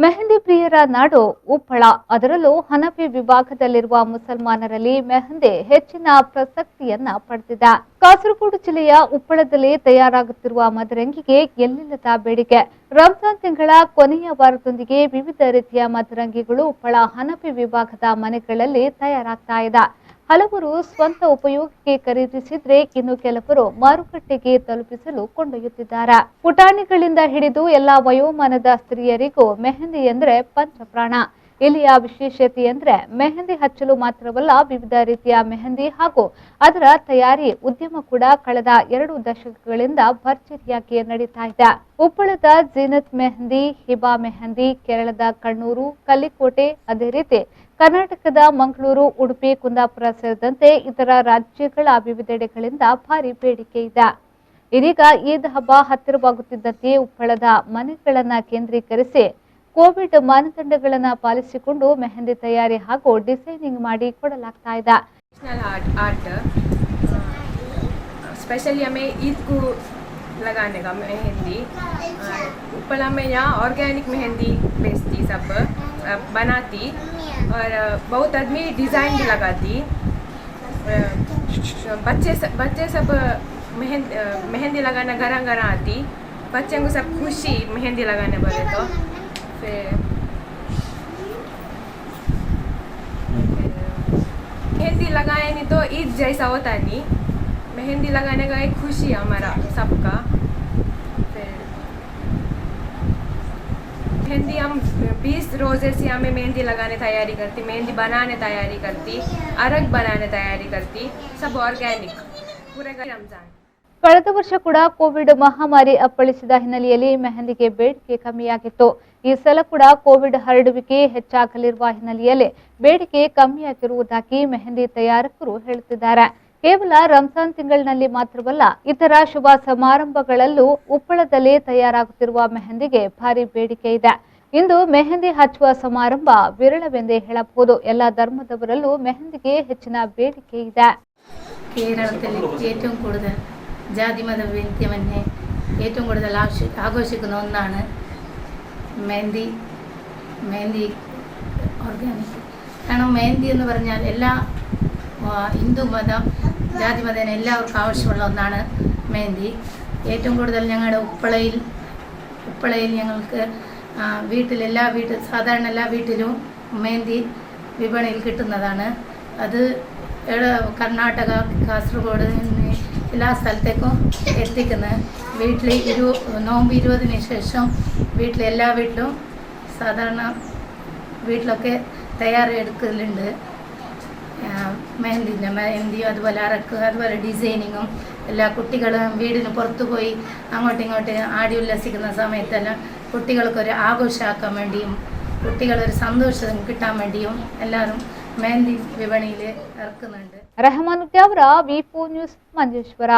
ಮೆಹಂದಿ ಪ್ರಿಯರ ನಾಡು ಉಪ್ಪಳ. ಅದರಲ್ಲೂ ಹನಫಿ ವಿಭಾಗದಲ್ಲಿರುವ ಮುಸಲ್ಮಾನರಲ್ಲಿ ಮೆಹಂದಿ ಹೆಚ್ಚಿನ ಪ್ರಸಕ್ತಿಯನ್ನ ಪಡೆದಿದೆ. ಕಾಸರಗೋಡು ಜಿಲ್ಲೆಯ ಉಪ್ಪಳದಲ್ಲಿ ತಯಾರಾಗುತ್ತಿರುವ ಮದರಂಗಿಗೆ ಎಲ್ಲಿಲ್ಲದ ಬೇಡಿಕೆ. ರಂಜಾನ್ ತಿಂಗಳ ಕೊನೆಯ ವಾರದೊಂದಿಗೆ ವಿವಿಧ ರೀತಿಯ ಮದರಂಗಿಗಳು ಉಪ್ಪಳ ಹನಫಿ ವಿಭಾಗದ ಮನೆಗಳಲ್ಲಿ ತಯಾರಾಗ್ತಾ ಇದೆ. ಹಲವರು ಸ್ವಂತ ಉಪಯೋಗಕ್ಕೆ ಖರೀದಿಸಿದ್ರೆ ಇನ್ನು ಕೆಲವರು ಮಾರುಕಟ್ಟೆಗೆ ತಲುಪಿಸಲು ಕೊಂಡೊಯ್ಯುತ್ತಿದ್ದಾರೆ. ಪುಟಾಣಿಗಳಿಂದ ಹಿಡಿದು ಎಲ್ಲಾ ವಯೋಮಾನದ ಸ್ತ್ರೀಯರಿಗೂ ಮೆಹಂದಿ ಎಂದ್ರೆ ಪಂಚಪ್ರಾಣ. ಇಲ್ಲಿಯ ವಿಶೇಷತೆ ಎಂದ್ರೆ ಮೆಹಂದಿ ಹಚ್ಚಲು ಮಾತ್ರವಲ್ಲ, ವಿವಿಧ ರೀತಿಯ ಮೆಹಂದಿ ಹಾಗೂ ಅದರ ತಯಾರಿ ಉದ್ಯಮ ಕೂಡ ಕಳೆದ 2 ದಶಕಗಳಿಂದ ಭರ್ಜರಿಯಾಗಿ ನಡೀತಾ ಇದೆ. ಉಪ್ಪಳದ ಜೀನತ್ ಮೆಹಂದಿ, ಹಿಬಾ ಮೆಹಂದಿ, ಕೇರಳದ ಕಣ್ಣೂರು, ಕಲ್ಲಿಕೋಟೆ, ಅದೇ ರೀತಿ ಕರ್ನಾಟಕದ ಮಂಗಳೂರು, ಉಡುಪಿ, ಕುಂದಾಪುರ ಸೇರಿದಂತೆ ಇತರ ರಾಜ್ಯಗಳ ವಿವಿಧೆಡೆಗಳಿಂದ ಭಾರಿ ಬೇಡಿಕೆ ಇದೆ. ಇದೀಗ ಈದ್ ಹಬ್ಬ ಹತ್ತಿರವಾಗುತ್ತಿದ್ದಂತೆ ಉಪ್ಪಳದ ಮನೆಗಳನ್ನ ಕೇಂದ್ರೀಕರಿಸಿ ಕೋವಿಡ್ ಮಾನದಂಡಗಳನ್ನು ಪಾಲಿಸಿಕೊಂಡು ಮೆಹಂದಿ ತಯಾರಿ ಹಾಗೂ ಡಿಸೈನಿಂಗ್ ಮಾಡಿ ಕೊಡಲಾಗ್ತಾ ಇದೆ. स्पेशली हमें ईद को लगाने का मेहंदी ऊपर में यहाँ ऑर्गेनिक मेहंदी बेचती सब बनाती और बहुत आदमी डिज़ाइन भी लगाती। बच्चे सब मेहंदी लगाना घर आती। बच्चों को सब खुशी मेहंदी लगाने बोले तो फिर मेहंदी लगाए नहीं तो ईद जैसा होता नहीं। मेहंदी लगाने का एक खुशी है हमारा सबका। फिर मेहंदी हम 20 रोज़े से हमें मेहंदी लगाने तैयारी करती, मेहंदी बनाने तैयारी करती, अरग बनाने तैयारी करती, सब ऑर्गेनिक पूरे रमजान। ಕಳೆದ ವರ್ಷ ಕೂಡ ಕೋವಿಡ್ ಮಹಾಮಾರಿ ಅಪ್ಪಳಿಸಿದ ಹಿನ್ನೆಲೆಯಲ್ಲಿ ಮೆಹಂದಿಗೆ ಬೇಡಿಕೆ ಕಮ್ಮಿಯಾಗಿತ್ತು. ಈ ಸಲ ಕೂಡ ಕೋವಿಡ್ ಹರಡುವಿಕೆ ಹೆಚ್ಚಾಗಲಿರುವ ಹಿನ್ನೆಲೆಯಲ್ಲಿ ಬೇಡಿಕೆ ಕಮ್ಮಿಯಾಗಿರುವುದಾಗಿ ಮೆಹಂದಿ ತಯಾರಕರು ಹೇಳುತ್ತಿದ್ದಾರೆ. ಕೇವಲ ರಂಜಾನ್ ತಿಂಗಳಿನಲ್ಲಿ ಮಾತ್ರವಲ್ಲ, ಇತರ ಶುಭ ಸಮಾರಂಭಗಳಲ್ಲೂ ಉಪ್ಪಳದಲ್ಲಿ ತಯಾರಾಗುತ್ತಿರುವ ಮೆಹಂದಿಗೆ ಭಾರಿ ಬೇಡಿಕೆ ಇದೆ. ಇಂದು ಮೆಹಂದಿ ಹಚ್ಚುವ ಸಮಾರಂಭ ವಿರಳವೆಂದೇ ಹೇಳಬಹುದು. ಎಲ್ಲ ಧರ್ಮದವರಲ್ಲೂ ಮೆಹಂದಿಗೆ ಹೆಚ್ಚಿನ ಬೇಡಿಕೆ ಇದೆ. കേരളത്തിൽ ഏറ്റവും കൂടുതൽ ജാതി മത വ്യത്യമന്യേ ഏറ്റവും കൂടുതൽ ആഘോഷിക്കുന്ന ഒന്നാണ് മെഹന്തി ഓർഗാനിക്. കാരണം മെഹന്തി എന്ന് പറഞ്ഞാൽ എല്ലാ ഹിന്ദു മതം ജാതി മതേന എല്ലാവർക്കും ആവശ്യമുള്ള ഒന്നാണ് മെഹന്തി. ഏറ്റവും കൂടുതൽ ഞങ്ങളുടെ ഉപ്പളയിൽ ഞങ്ങൾക്ക് സാധാരണ എല്ലാ വീട്ടിലും മെഹന്തി വിപണിയിൽ കിട്ടുന്നതാണ്. അത് കർണാടക, കാസർഗോഡ് എല്ലാ സ്ഥലത്തേക്കും എത്തിക്കുന്നത്. നോമ്പ് 20-ന് ശേഷം എല്ലാ വീട്ടിലും സാധാരണ വീട്ടിലൊക്കെ തയ്യാറെടുക്കലുണ്ട് മെഹന്തിയും അതുപോലെ അറക്ക്, അതുപോലെ ഡിസൈനിങ്ങും. എല്ലാ കുട്ടികളും വീടിന് പുറത്തു പോയി അങ്ങോട്ടും ഇങ്ങോട്ടും ആടി ഉല്ലസിക്കുന്ന സമയത്തെല്ലാം കുട്ടികൾക്കൊരു ആഘോഷമാക്കാൻ വേണ്ടിയും കുട്ടികളൊരു സന്തോഷം കിട്ടാൻ വേണ്ടിയും എല്ലാവരും ಮೆಹಂದಿ ವಿಪಣಿಯಲ್ಲಿ ಇറക്കുന്നുണ്ട്. ರೆಹಮಾನ್ ಉದ್ಯಾವರ, ವಿ4 ನ್ಯೂಸ್, ಮಂಜೇಶ್ವರ.